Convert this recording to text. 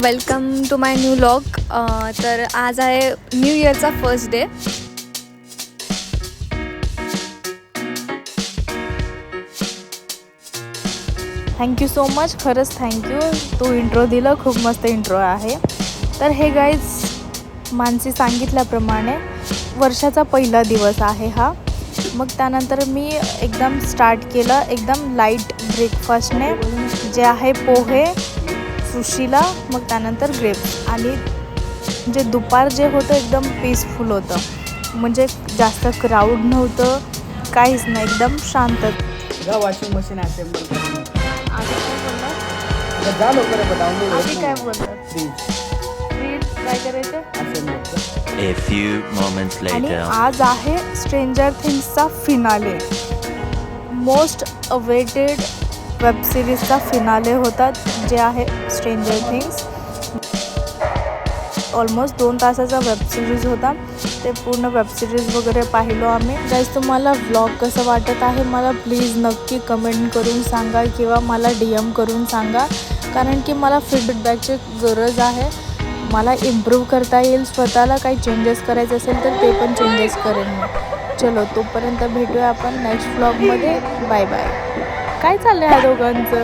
Welcome to my new vlog. तर आज आहे न्यू इयरचा first day. Thank you so much. खरंच थँक्यू. तू इंट्रो दिला, खूप मस्त इंट्रो आहे. तर हे गाईज, मानसी सांगितल्याप्रमाणे वर्षाचा पहिला दिवस आहे हा. मग त्यानंतर मी एकदम स्टार्ट केलं एकदम लाईट ब्रेकफास्टने, जे आहे पोहे, सुशीला, मग त्यानंतर ग्रेप्स. आणि जे दुपार जे होतं एकदम पीसफुल होतं, म्हणजे जास्त क्राऊड नव्हतं, काहीच नाही, एकदम शांत. वॉशिंग मशीन असेंबल करून आधी काय बोलतात जा लवकर डाउनलोड आधी काय बोलतात फ्रीज काय करायचं. A few moments आणि later. आज आहे स्ट्रेंजर थिंग्सचा फिनाले. मोस्ट अवेटेड वेब सिरीजचा फिनाले होता, जे आहे स्ट्रेंजर थिंग्स. ऑलमोस्ट 2 तासाचा वेब सिरीज होता. ते पूर्ण वेब सिरीज वगैरे पाहिलो आम्ही. गाईज, तुम्हाला व्लॉग कसं वाटत आहे मला प्लीज नक्की कमेंट करून सांगा किंवा मला DM करून सांगा, कारण की मला फीडबॅकची गरज आहे. मला इम्प्रूव्ह करता येईल, स्वतःला काही चेंजेस करायचे असेल तर ते पण चेंजेस करेन मी. चलो, तोपर्यंत भेटूया आपण नेक्स्ट व्लॉगमध्ये. Bye bye. काय चाललं आहे ह्या दोघांचं?